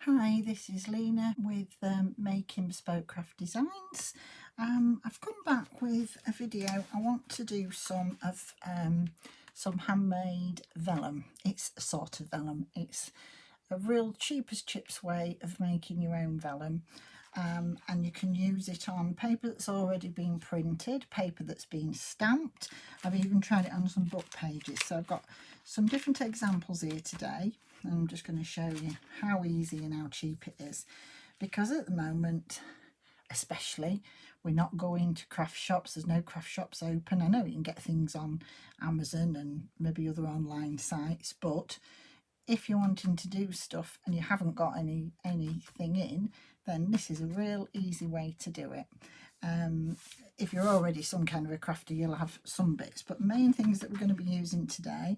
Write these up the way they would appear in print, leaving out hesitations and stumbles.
Hi, this is Lena with Making Bespoke Craft Designs. I've come back with a video. I want to do some handmade vellum. It's a sort of vellum. It's a real cheap as chips way of making your own vellum. And you can use it on paper that's already been printed, paper that's been stamped. I've even tried it on some book pages. So I've got some different examples here today. And I'm just going to show you how easy and how cheap it is, because at the moment especially we're not going to craft shops. There's no craft shops open. I know you can get things on Amazon and maybe other online sites, but if you're wanting to do stuff and you haven't got anything in, then this is a real easy way to do it. If you're already some kind of a crafter, you'll have some bits, but main things that we're going to be using today.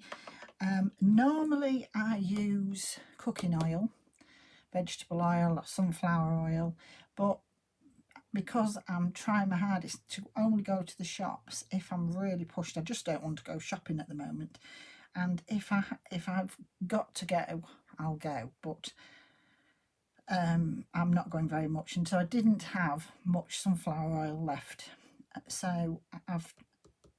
Normally I use cooking oil, vegetable oil or sunflower oil, but because I'm trying my hardest to only go to the shops if I'm really pushed, I just don't want to go shopping at the moment. And if I've got to go, I'll go, but I'm not going very much, and so I didn't have much sunflower oil left, so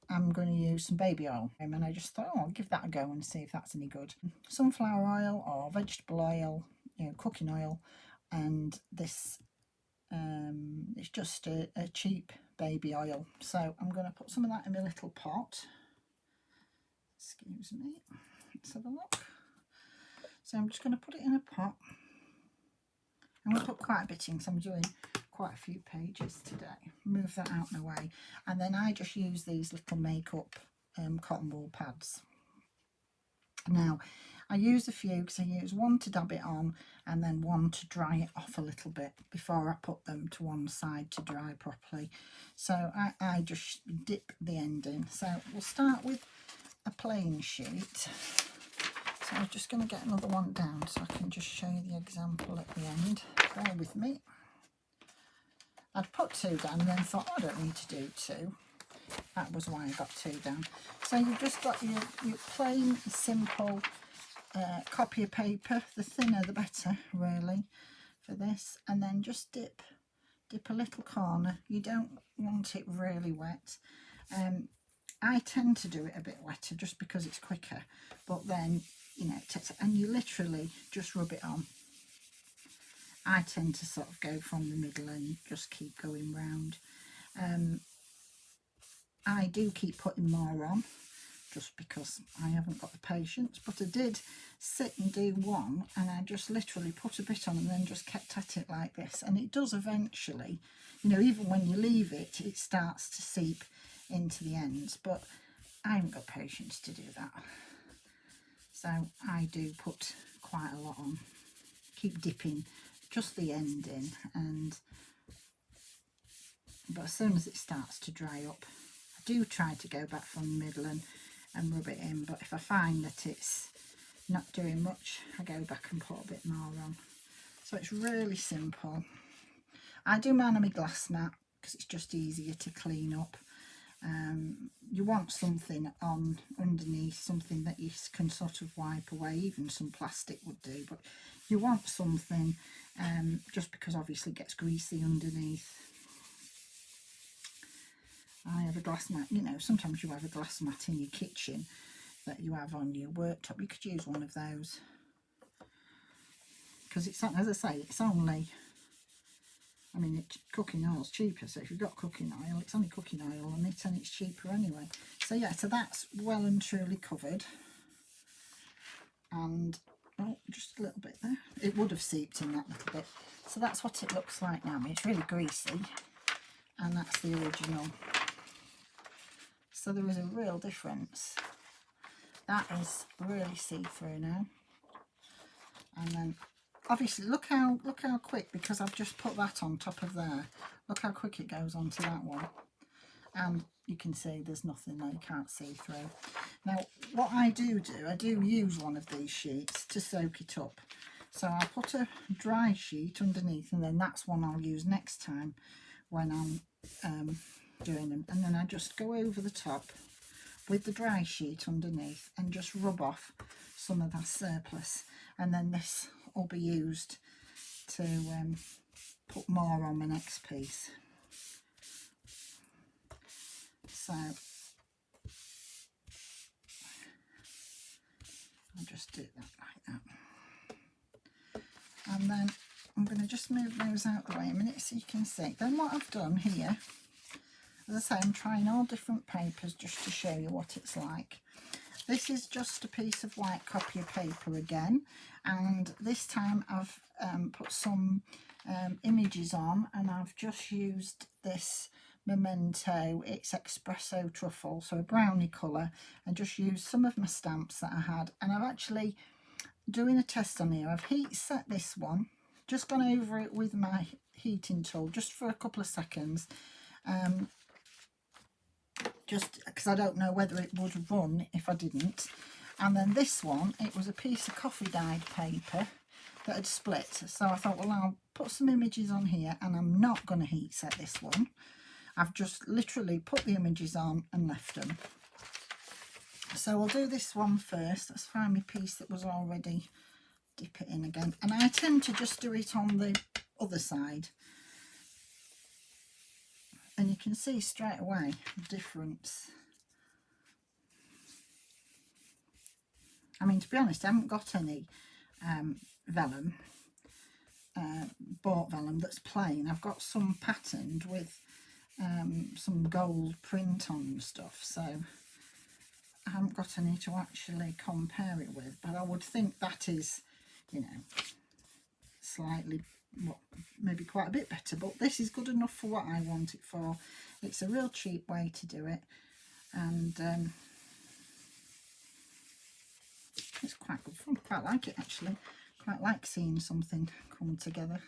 I'm going to use some baby oil, and I just thought, I'll give that a go and see if that's any good. Sunflower oil or vegetable oil, cooking oil, and this it's just a cheap baby oil. So I'm going to put some of that in my little pot. Excuse me, let's have a look. So I'm just going to put it in a pot. I'm going to put quite a bit in because I'm doing quite a few pages today. Move that out of the way, and then I just use these little makeup cotton wool pads. Now I use a few because I use one to dab it on and then one to dry it off a little bit before I put them to one side to dry properly. So I just dip the end in. So we'll start with a plain sheet. So I'm just going to get another one down so I can just show you the example at the end. Bear with me. I'd put two down and then thought, I don't need to do two. That was why I got two down. So you've just got your plain, simple copy of paper. The thinner the better, really, for this. And then just dip a little corner. You don't want it really wet. I tend to do it a bit wetter just because it's quicker. But then, it takes, and you literally just rub it on. I tend to sort of go from the middle and just keep going round. I do keep putting more on just because I haven't got the patience, but I did sit and do one and I just literally put a bit on and then just kept at it like this, and it does eventually, even when you leave it, it starts to seep into the ends, but I haven't got patience to do that. So I do put quite a lot on, keep dipping just the end in, but as soon as it starts to dry up, I do try to go back from the middle and rub it in, but if I find that it's not doing much, I go back and put a bit more on. So it's really simple. I do mine on my glass mat because it's just easier to clean up. You want something on underneath, something that you can sort of wipe away. Even some plastic would do, but you want something just because obviously it gets greasy underneath. I have a glass mat, sometimes you have a glass mat in your kitchen that you have on your worktop. You could use one of those because it's, as I say, it's only, cooking oil's cheaper, so if you've got cooking oil, it's only cooking oil on it and it's cheaper anyway. So yeah, so that's well and truly covered, and just a little bit there. It would have seeped in that little bit. So that's what it looks like now. It's really greasy, and that's the original. So there is a real difference. That is really see-through now. And then obviously look how quick, because I've just put that on top of there. Look how quick it goes onto that one. And you can see there's nothing there, you can't see through. Now what I do use one of these sheets to soak it up. So I'll put a dry sheet underneath, and then that's one I'll use next time when I'm doing them, and then I just go over the top with the dry sheet underneath and just rub off some of that surplus, and then this will be used to put more on my next piece. So I'll just do that like that. And then I'm going to just move those out the way a minute so you can see. Then what I've done here, as I say, I'm trying all different papers just to show you what it's like. This is just a piece of white copy of paper again, and this time I've put some images on, and I've just used this Memento, it's espresso truffle, so a brownie colour, and just used some of my stamps that I had. And I've actually, doing a test on here, I've heat set this one, just gone over it with my heating tool just for a couple of seconds, just because I don't know whether it would run if I didn't. And then this one, it was a piece of coffee dyed paper that had split, so I thought, well, I'll put some images on here, and I'm not going to heat set this one. I've just literally put the images on and left them. So I'll do this one first. Let's find my piece that was already, dip it in again, and I tend to just do it on the other side, and you can see straight away the difference. I mean, to be honest, I haven't got any vellum, bought vellum that's plain. I've got some patterned with some gold print on and stuff, so I haven't got any to actually compare it with, but I would think that is, you know, slightly, well, maybe quite a bit better, but this is good enough for what I want it for. It's a real cheap way to do it, and it's quite good fun. Quite like it, actually. Quite like seeing something come together,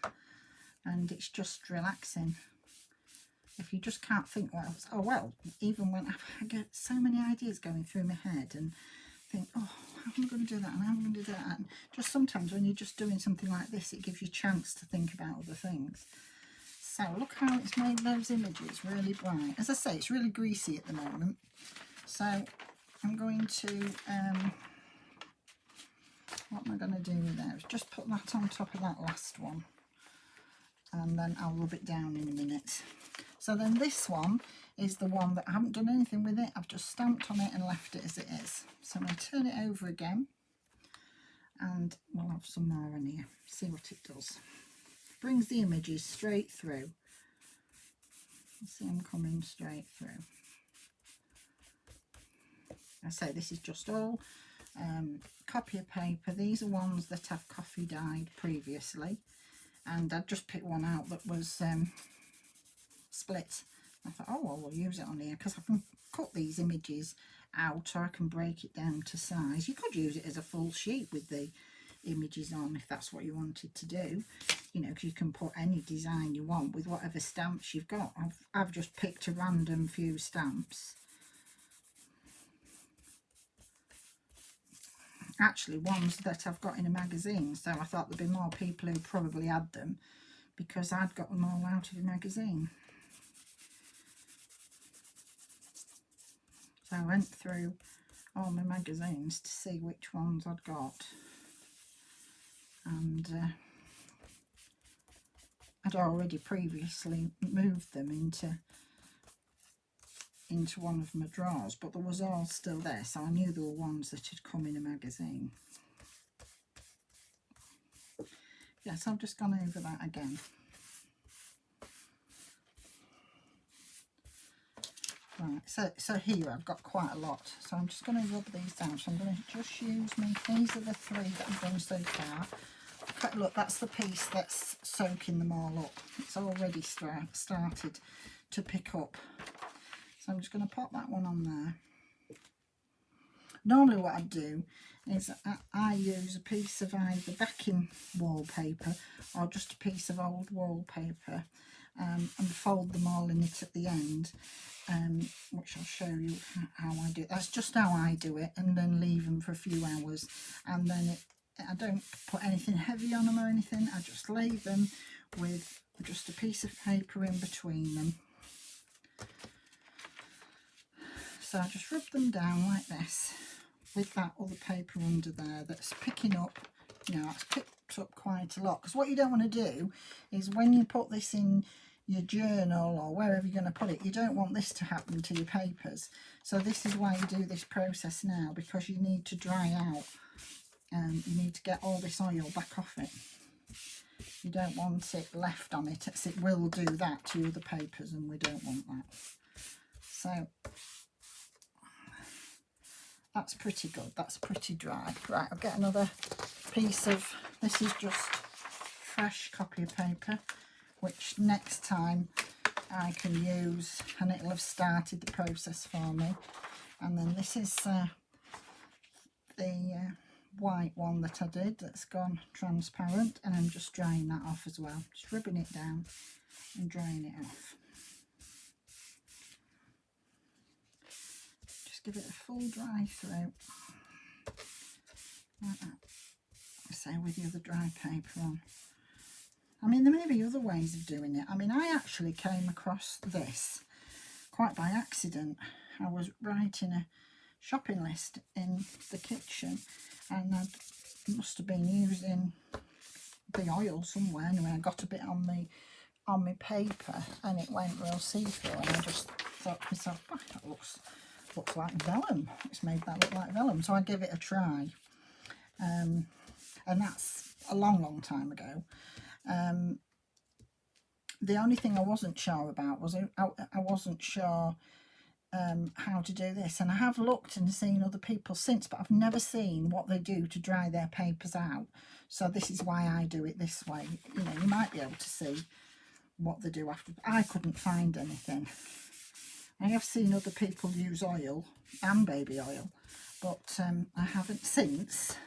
and it's just relaxing. If you just can't think what else, oh well, even when I get so many ideas going through my head and think, oh, how am I going to do that, and how am I going to do that, and just sometimes when you're just doing something like this, it gives you a chance to think about other things. So look how it's made those images really bright. As I say, it's really greasy at the moment, so I'm going to what am I going to do with those? Just put that on top of that last one, and then I'll rub it down in a minute. So then this one is the one that I haven't done anything with it. I've just stamped on it and left it as it is. So I'm going to turn it over again, and we'll have some more in here. See what it does. Brings the images straight through. You see them coming straight through. I say this is just all copy of paper. These are ones that I've coffee dyed previously, and I just picked one out that was split. I thought, oh well, we'll use it on here because I can cut these images out, or I can break it down to size. You could use it as a full sheet with the images on if that's what you wanted to do, you know, because you can put any design you want with whatever stamps you've got. I've just picked a random few stamps, actually ones that I've got in a magazine, so I thought there'd be more people who probably had them because I'd got them all out of a magazine. So I went through all my magazines to see which ones I'd got, and I'd already previously moved them into one of my drawers, but there was all still there, so I knew there were ones that had come in a magazine. Yes, I've just gone over that again. Right, so here I've got quite a lot, so I'm just going to rub these down. So I'm going to just use these are the three that I've done so far. Okay, look, that's the piece that's soaking them all up. It's already started to pick up. So I'm just going to pop that one on there. Normally what I do is I use a piece of either backing wallpaper or just a piece of old wallpaper, and fold them all in it at the end, which I'll show you how I do it. That's just how I do it, and then leave them for a few hours, and then I don't put anything heavy on them or anything. I just lay them with just a piece of paper in between them. So I just rub them down like this with that other paper under there that's picking up, you know, it's ripped up quite a lot, because what you don't want to do is when you put this in your journal or wherever you're going to put it, you don't want this to happen to your papers. So this is why you do this process now, because you need to dry out and you need to get all this oil back off it. You don't want it left on it, as it will do that to other papers, and we don't want that. So that's pretty good, that's pretty dry. Right, I'll get another piece of, this is just fresh copy of paper, which next time I can use, and it'll have started the process for me. And then this is the white one that I did, that's gone transparent, and I'm just drying that off as well, just rubbing it down and drying it off. Just give it a full dry through, like that, say with the other dry paper on. I mean, there may be other ways of doing it. I mean, I actually came across this quite by accident. I was writing a shopping list in the kitchen, and I must have been using the oil somewhere. Anyway, I got a bit on my paper, and it went real see-through, and I just thought to myself, oh, that looks like vellum. It's made that look like vellum. So I gave it a try, and that's a long time ago. The only thing I wasn't sure about was I wasn't sure how to do this, and I have looked and seen other people since, but I've never seen what they do to dry their papers out. So this is why I do it this way. You know, you might be able to see what they do after. I couldn't find anything. I have seen other people use oil and baby oil, but I haven't since.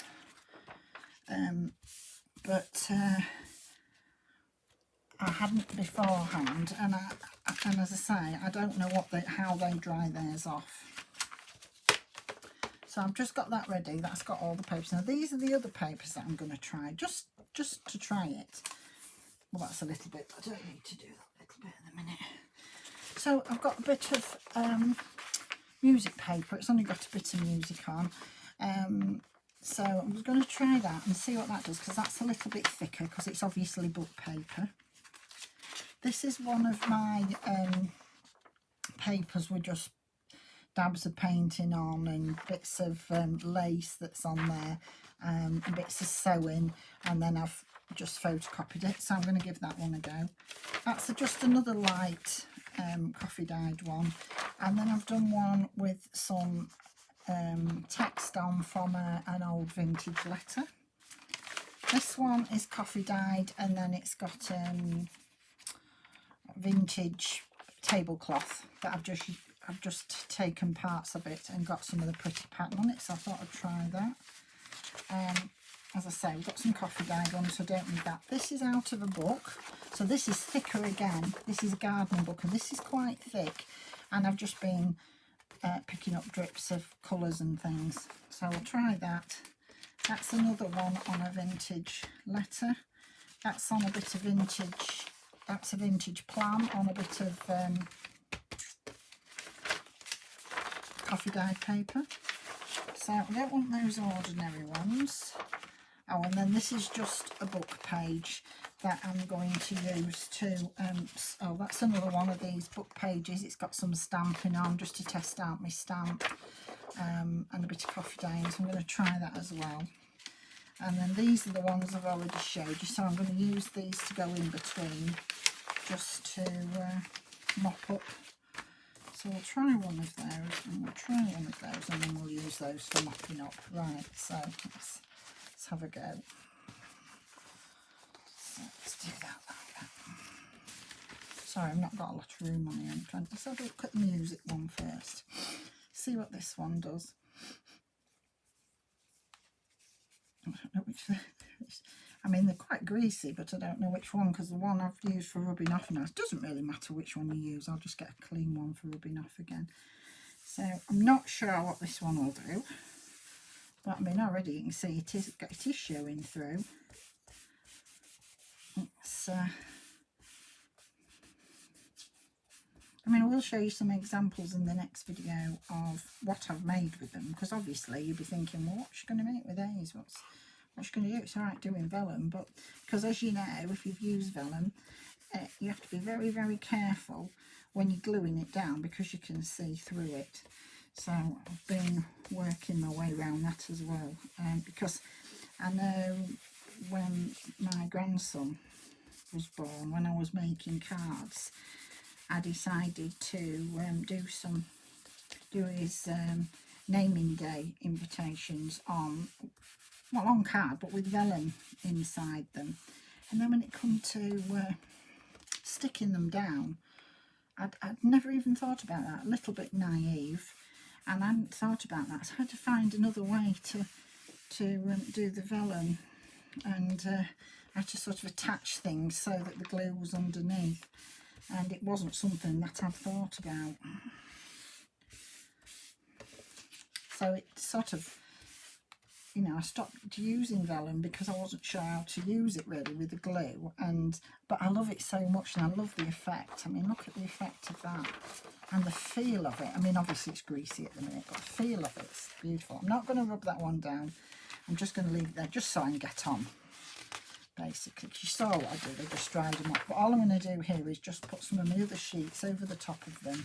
I hadn't beforehand, and as I say, I don't know how they dry theirs off. So I've just got that ready. That's got all the papers. Now these are the other papers that I'm going to try, just to try it. Well, that's a little bit. I don't need to do that little bit in a minute. So I've got a bit of music paper. It's only got a bit of music on. So I'm just going to try that and see what that does, because that's a little bit thicker, because it's obviously book paper. This is one of my papers with just dabs of painting on and bits of lace that's on there, and bits of sewing, and then I've just photocopied it. So I'm going to give that one a go. That's just another light coffee dyed one, and then I've done one with some text on from an old vintage letter. This one is coffee dyed, and then it's got vintage tablecloth that I've just taken parts of it and got some of the pretty pattern on it, so I thought I'd try that. As I say, we've got some coffee dyed ones, so I don't need that. This is out of a book, so this is thicker again. This is a gardening book, and this is quite thick, and I've just been picking up drips of colours and things, so I'll try that. That's another one on a vintage letter. That's on a bit of vintage, that's a vintage plan on a bit of coffee dyed paper. So I don't want those ordinary ones. Oh, and then this is just a book page that I'm going to use to, oh, that's another one of these book pages. It's got some stamping on just to test out my stamp, and a bit of coffee dyeing, so I'm going to try that as well. And then these are the ones I've already showed you, so I'm going to use these to go in between, just to mop up. So we'll try one of those, and we'll try one of those, and then we'll use those for mopping up. Right, so let's have a go. So let's do that like that. Sorry, I've not got a lot of room on here. I'm trying to have a look at the music one first. See what this one does. I don't know which. I mean, they're quite greasy, but I don't know which one, because the one I've used for rubbing off now, it doesn't really matter which one you use. I'll just get a clean one for rubbing off again. So I'm not sure what this one will do, but I mean, already you can see it is showing through. It's I mean, I will show you some examples in the next video of what I've made with them, because obviously you'll be thinking, well, what's she going to make with these? what you're going to do. It's all right doing vellum, but because as you know, if you've used vellum, you have to be very, very careful when you're gluing it down because you can see through it. So I've been working my way around that as well, because I know when my grandson was born, when I was making cards, I decided to do his naming day invitations on card, but with vellum inside them. And then when it come to sticking them down, I'd never even thought about that. A little bit naive, and I hadn't thought about that. So I had to find another way to do the vellum, and I had to sort of attach things so that the glue was underneath, and it wasn't something that I'd thought about. So it sort of, you know, I stopped using vellum because I wasn't sure how to use it really with the glue, but I love it so much, and I love the effect. I mean, look at the effect of that and the feel of it. I mean, obviously it's greasy at the minute, but the feel of it's beautiful. I'm not going to rub that one down. I'm just going to leave it there just so I can get on, basically. You saw what I did, I just dried them up. But all I'm going to do here is just put some of my other sheets over the top of them.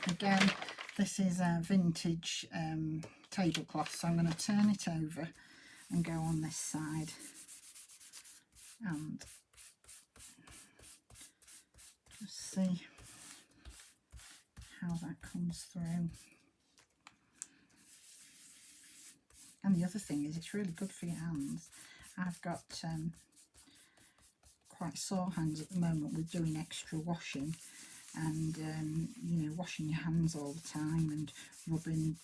Again, this is a vintage tablecloth, so I'm going to turn it over and go on this side and just see how that comes through. And the other thing is, it's really good for your hands. I've got quite sore hands at the moment with doing extra washing, and you know, washing your hands all the time and rubbing,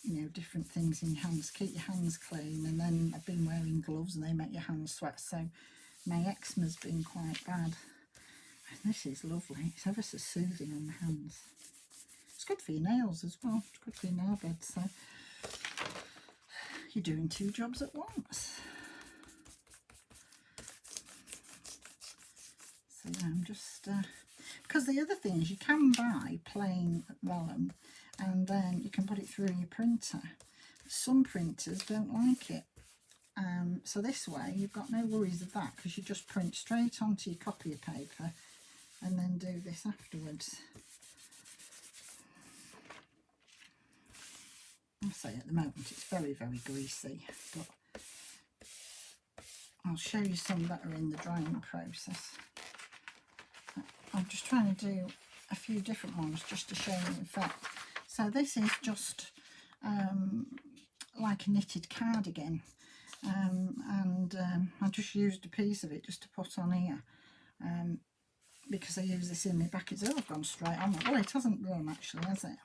you know, different things in your hands. Keep your hands clean. And then I've been wearing gloves and they make your hands sweat, so my eczema's been quite bad. And this is lovely. It's ever so soothing on the hands. It's good for your nails as well. It's good for your nail bed. So you're doing two jobs at once. So yeah, I'm just because the other thing is you can buy plain vellum and then you can put it through your printer. Some printers don't like it, so this way you've got no worries of that, because you just print straight onto your copy of paper and then do this afterwards. I say at the moment it's very, very greasy, but I'll show you some that are in the drying process. I'm just trying to do a few different ones just to show you the effect. So this is just like a knitted cardigan, and I just used a piece of it just to put on here, because I use this in my back. It's all gone straight on. Well, it hasn't run actually, has it?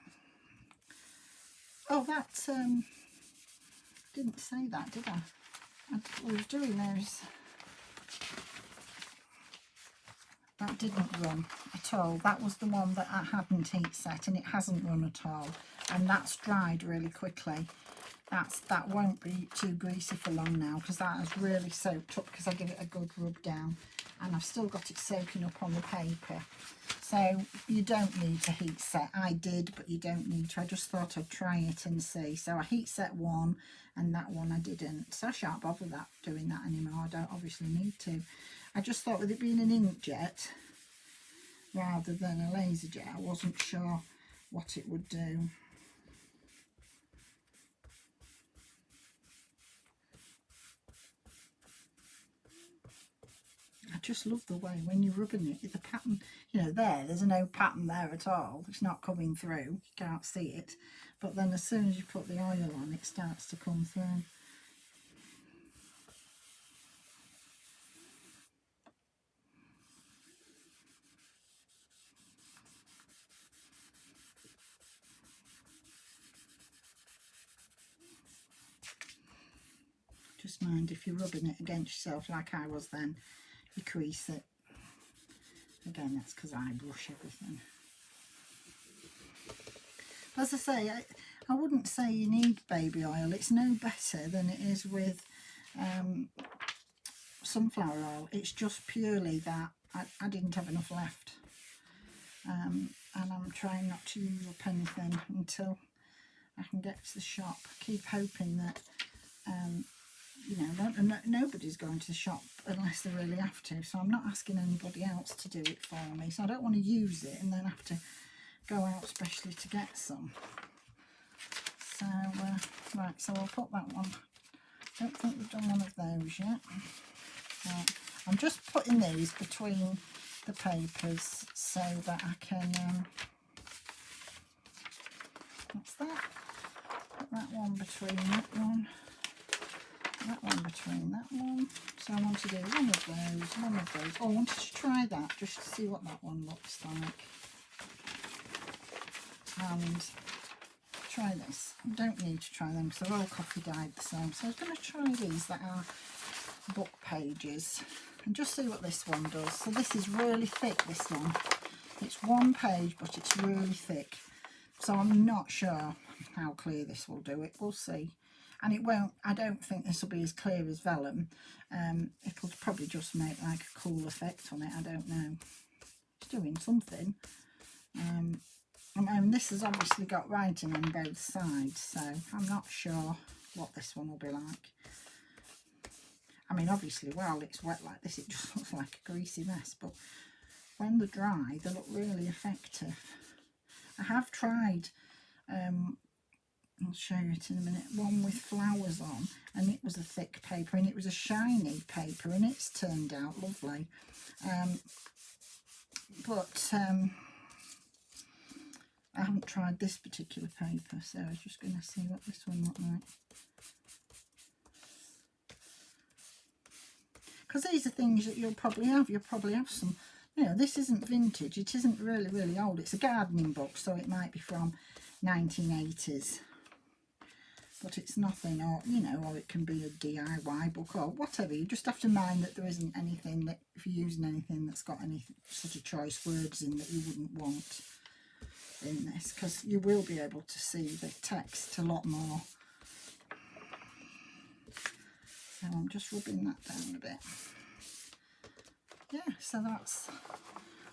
Oh, that didn't say that, did I? I was doing those. That didn't run at all. That was the one that I hadn't heat set, and it hasn't run at all. And that's dried really quickly. That won't be too greasy for long now, because that has really soaked up, because I give it a good rub down, and I've still got it soaking up on the paper. So you don't need to heat set. I did, but you don't need to. I just thought I'd try it and see. So I heat set one, and that one I didn't. So I shan't bother doing that anymore. I don't obviously need to. I just thought with it being an inkjet rather than a laser jet, I wasn't sure what it would do. I just love the way when you're rubbing it, the pattern, you know, there's no pattern there at all. It's not coming through. You can't see it. But then as soon as you put the oil on, it starts to come through. Just mind if you're rubbing it against yourself like I was then, you crease it. Again, that's because I brush everything. As I say, I wouldn't say you need baby oil. It's no better than it is with sunflower oil. It's just purely that I didn't have enough left. And I'm trying not to use up anything until I can get to the shop. Keep hoping that, you know, nobody's going to the shop unless they really have to. So I'm not asking anybody else to do it for me. So I don't want to use it and then have to go out specially to get some. So, right, so I'll put that one. I don't think we've done one of those yet. Right. I'm just putting these between the papers so that I can, what's that? Put that one between that one between that one. So I want to do one of those. Oh, I wanted to try that just to see what that one looks like. And try this. I don't need to try them because they're all coffee dyed the same. So I was going to try these that are book pages and just see what this one does. So this is really thick, this one. It's one page, but it's really thick. So I'm not sure how clear this will do it. We'll see. And it won't, I don't think this will be as clear as Vellum. It'll probably just make like a cool effect on it. I don't know. It's doing something. I mean, this has obviously got writing on both sides, so I'm not sure what this one will be like. I mean, obviously, while it's wet like this, it just looks like a greasy mess, but when they're dry, they look really effective. I have tried, I'll show you it in a minute, one with flowers on, and it was a thick paper, and it was a shiny paper, and it's turned out lovely. I haven't tried this particular paper, so I was just going to see what this one looked like. Because these are things that you'll probably have. You'll probably have some, you know, this isn't vintage. It isn't really, really old. It's a gardening book, so it might be from 1980s. But it's nothing, or, you know, or it can be a DIY book or whatever. You just have to mind that there isn't anything that, if you're using anything that's got any sort of choice words in that you wouldn't want in this, because you will be able to see the text a lot more. So I'm just rubbing that down a bit. Yeah, so that's,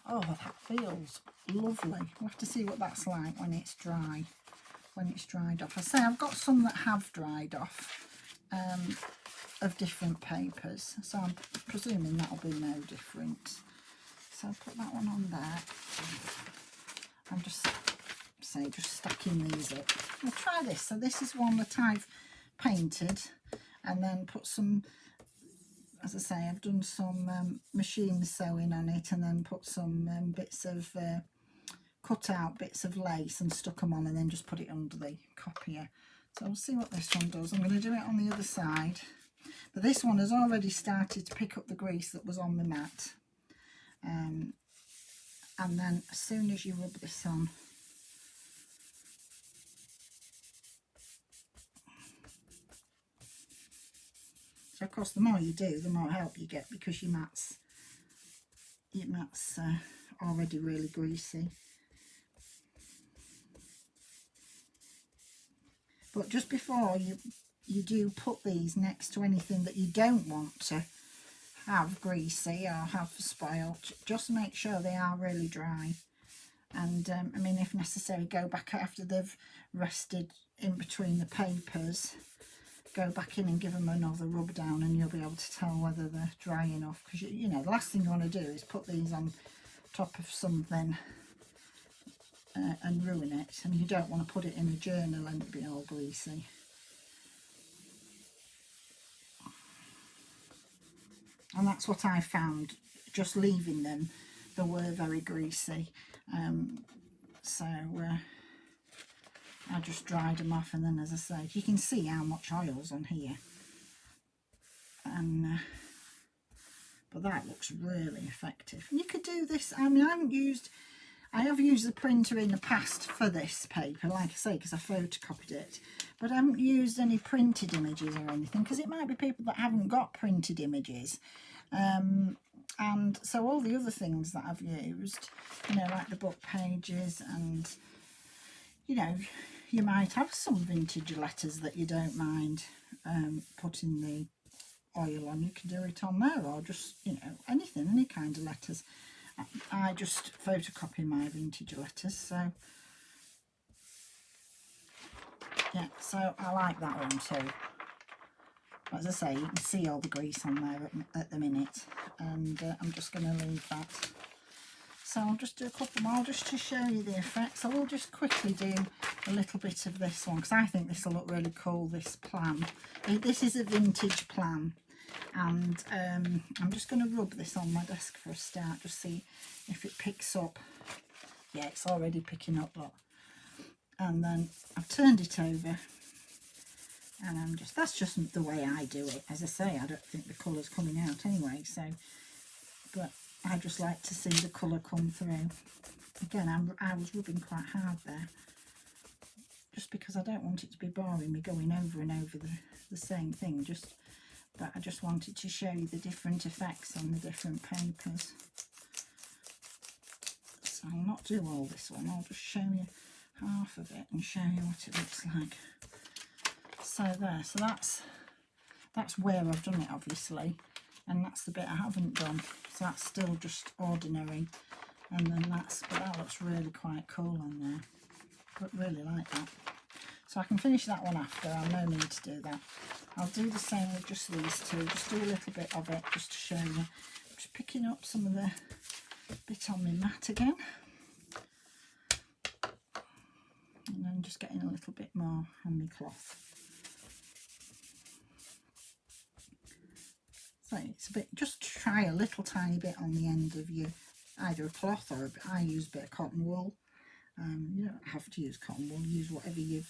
oh, that feels lovely. We'll have to see what that's like when it's dry, when it's dried off. I say I've got some that have dried off of different papers, so I'm presuming that'll be no different. So I'll put that one on there. I'm just stacking these up. I'll try this. So this is one that I've painted and then put some, as I say, I've done some machine sewing on it and then put some bits of cut out bits of lace and stuck them on and then just put it under the copier. So we'll see what this one does. I'm going to do it on the other side. But this one has already started to pick up the grease that was on the mat. And then as soon as you rub this on, so of course the more you do, the more help you get, because your mat's already really greasy. But just before you do put these next to anything that you don't want to have greasy or have spoiled, just make sure they are really dry. And I mean, if necessary, go back after they've rested in between the papers, go back in and give them another rub down, and you'll be able to tell whether they're dry enough. Because you know, the last thing you want to do is put these on top of something and ruin it, and you don't want to put it in a journal and it be all greasy. And that's what I found, just leaving them, they were very greasy. So I just dried them off, and then, as I say, you can see how much oil's on here. And but that looks really effective. And you could do this, I mean, I have used the printer in the past for this paper, like I say, because I photocopied it, but I haven't used any printed images or anything, because it might be people that haven't got printed images. And so all the other things that I've used, you know, like the book pages, and, you know, you might have some vintage letters that you don't mind putting the oil on. You can do it on there, or just, you know, anything, any kind of letters. I just photocopy my vintage letters, so Yeah, so I like that one too. As I say, you can see all the grease on there at the minute, and I'm just going to leave that. So I'll just do a couple more just to show you the effects. I will just quickly do a little bit of this one because I think this will look really cool, this plan. This is a vintage plan, and I'm just going to rub this on my desk for a start, just see if it picks up. Yeah, it's already picking up, look. And then I've turned it over, and that's just the way I do it. As I say, I don't think the colour's coming out anyway, so, but I just like to see the colour come through. Again, I was rubbing quite hard there, just because I don't want it to be boring me going over and over the same thing, but I just wanted to show you the different effects on the different papers. So I'll not do all this one, I'll just show you half of it and show you what it looks like. So there, so that's where I've done it, obviously, and that's the bit I haven't done, so that's still just ordinary. And then but that looks really quite cool on there, but really like that. So I can finish that one after, I'll no need to do that. I'll do the same with just these two, just do a little bit of it just to show you. Just picking up some of the bit on my mat again, and then just getting a little bit more on my cloth. So it's a bit, just try a little tiny bit on the end of your, either a cloth or I use a bit of cotton wool. You don't have to use cotton wool, use whatever you've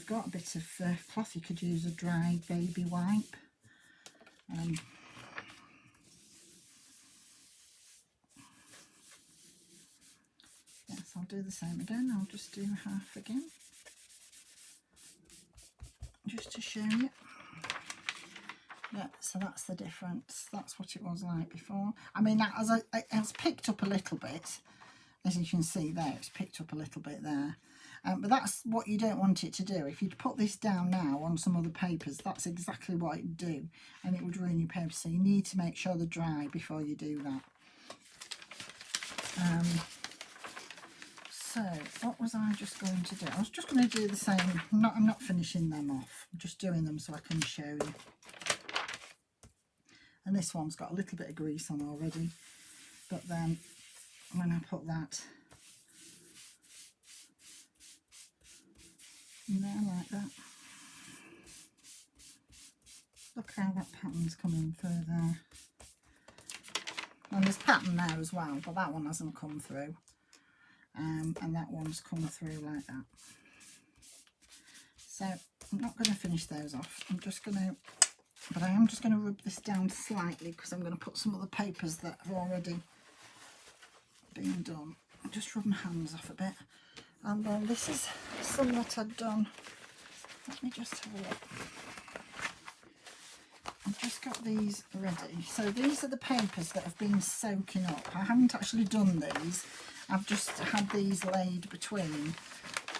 got. A bit of cloth, you could use a dry baby wipe. Yes, I'll do the same again. I'll just do half again, just to show you. Yeah, so that's the difference. That's what it was like before. I mean, that it has picked up a little bit, as you can see there. It's picked up a little bit there, but that's what you don't want it to do. If you'd put this down now on some other papers, that's exactly what it'd do, and it would ruin your paper. So you need to make sure they're dry before you do that. So what was I just going to do? I was just going to do the same. I'm not finishing them off. I'm just doing them so I can show you. And this one's got a little bit of grease on already, but then when I put that in there like that, look how that pattern's coming through there. And there's pattern there as well, but that one hasn't come through, and that one's come through like that. So I'm not going to finish those off. But I am just going to rub this down slightly because I'm going to put some of the papers that have already been done. I'll just rub my hands off a bit. And then this is some that I've done. Let me just have a look. I've just got these ready. So these are the papers that have been soaking up. I haven't actually done these. I've just had these laid between.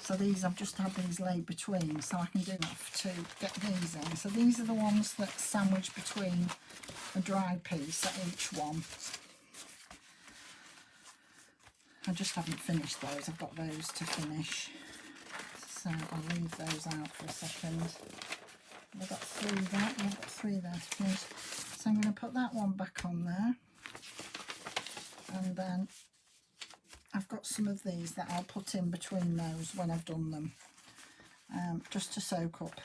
So I've just had these laid between, so I can do enough to get these in. So these are the ones that sandwich between a dry piece at each one. I just haven't finished those. I've got those to finish. So I'll leave those out for a second. I've got three there. I've got three there to finish. So I'm going to put that one back on there. And then I've got some of these that I'll put in between those when I've done them, just to soak up.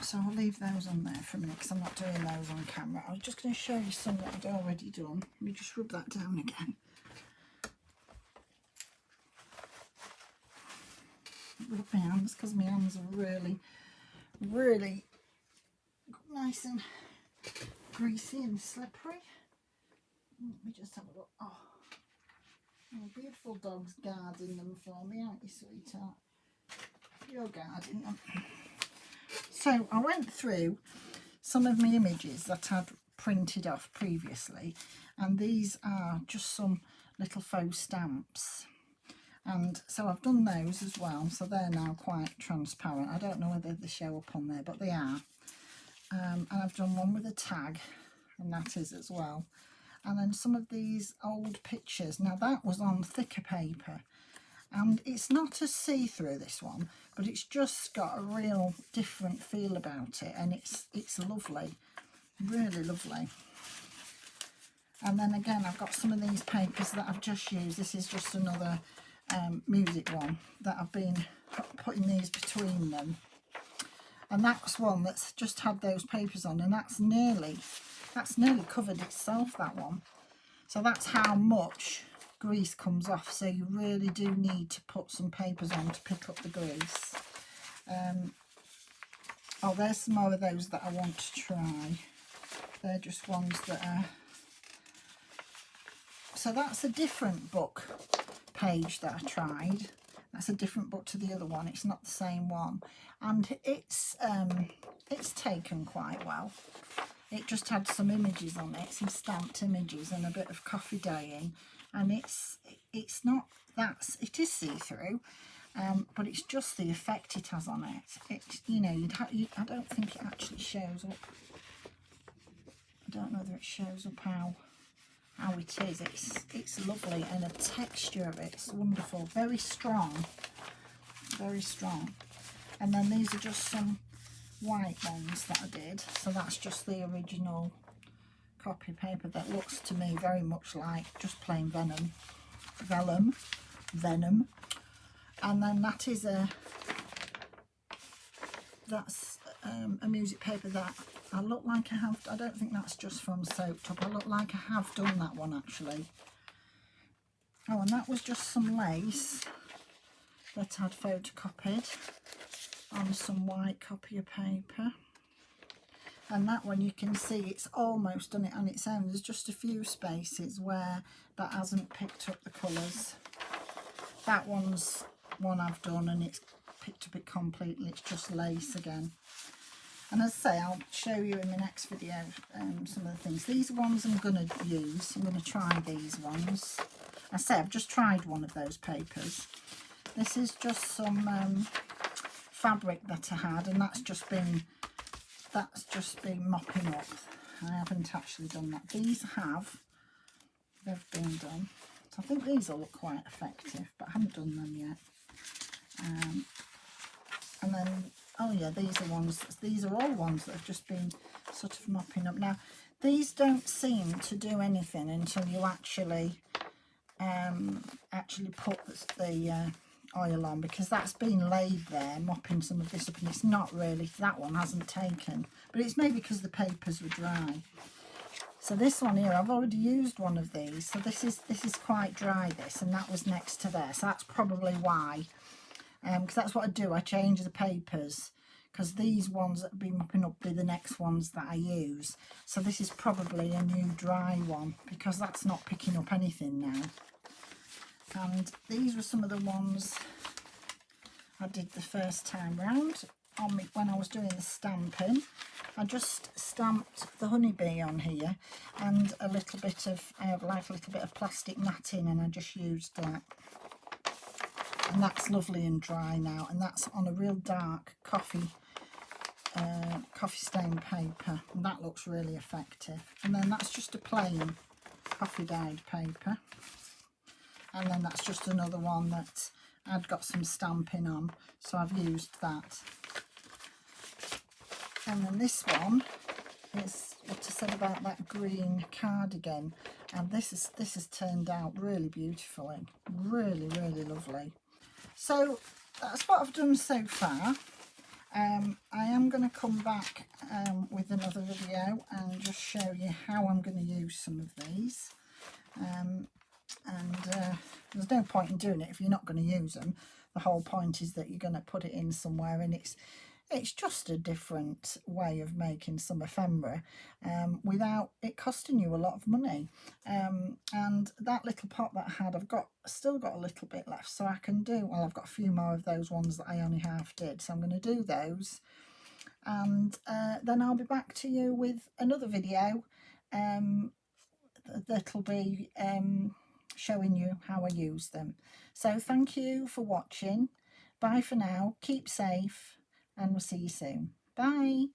So I'll leave those on there for a minute because I'm not doing those on camera. I was just going to show you some that I'd already done. Let me just rub that down again. Rub my hands because my hands are really, really nice and greasy and slippery. Let me just have a look. Oh, beautiful dog's guarding them for me, aren't you, sweetheart? You're guarding them. So I went through some of my images that I'd printed off previously, and these are just some little faux stamps. And so I've done those as well, so they're now quite transparent. I don't know whether they show up on there, but they are. And I've done one with a tag, and that is as well. And then some of these old pictures. Now that was on thicker paper, and it's not a see-through, this one, but it's just got a real different feel about it, and it's lovely, really lovely. And then again, I've got some of these papers that I've just used. This is just another music one that I've been putting these between them, and that's one that's just had those papers on, and that's nearly covered itself, that one. So that's how much grease comes off, so you really do need to put some papers on to pick up the grease. Oh, there's some more of those that I want to try. They're just ones that are... So that's a different book page that I tried. That's a different book to the other one. It's not the same one, and it's taken quite well. It just had some images on it, some stamped images and a bit of coffee dyeing, and it's not that, it is see-through, but it's just the effect it has on it. You know, I don't think it actually shows up. I don't know whether it shows up how it is. It's lovely, and the texture of it's wonderful, very strong, very strong. And then these are just some white ones that I did, so that's just the original copy paper that looks to me very much like just plain vellum. And then that is a music paper that I look like I have, I don't think that's just from Soaked Up, I look like I have done that one actually. Oh, and that was just some lace that I'd photocopied on some white copier paper. And that one, you can see it's almost done it on its own. There's just a few spaces where that hasn't picked up the colours. That one's one I've done and it's picked up it completely. It's just lace again. And as I say, I'll show you in the next video some of the things. These ones I'm going to use. I'm going to try these ones. I say I've just tried one of those papers. This is just some fabric that I had, and that's just been mopping up. I haven't actually done that. These they've been done. So I think these will look quite effective, but I haven't done them yet. And then, oh yeah, these are all ones that have just been sort of mopping up. Now, these don't seem to do anything until you actually put the oil on, because that's been laid there mopping some of this up, and it's not really, that one hasn't taken, but it's maybe because the papers were dry. So this one here, I've already used one of these, so this is quite dry, this, and that was next to there, so that's probably why. Because that's what I do, I change the papers, because these ones that have been mopping up be the next ones that I use. So this is probably a new dry one, because that's not picking up anything now. And these were some of the ones I did the first time round on me when I was doing the stamping. I just stamped the honeybee on here and a little bit of, I have like a little bit of plastic matting, and I just used that. And that's lovely and dry now, and that's on a real dark coffee stained paper, and that looks really effective. And then that's just a plain coffee dyed paper, and then that's just another one that I'd got some stamping on, so I've used that. And then this one is what I said about that green cardigan, and this has turned out really beautifully, really lovely. So that's what I've done so far. I am going to come back with another video and just show you how I'm going to use some of these. There's no point in doing it if you're not going to use them. The whole point is that you're going to put it in somewhere, and it's just a different way of making some ephemera without it costing you a lot of money. And that little pot that I had, still got a little bit left, so I can do, well, I've got a few more of those ones that I only half did, so I'm going to do those, and then I'll be back to you with another video that'll be showing you how I use them. So thank you for watching. Bye for now. Keep safe, and we'll see you soon. Bye.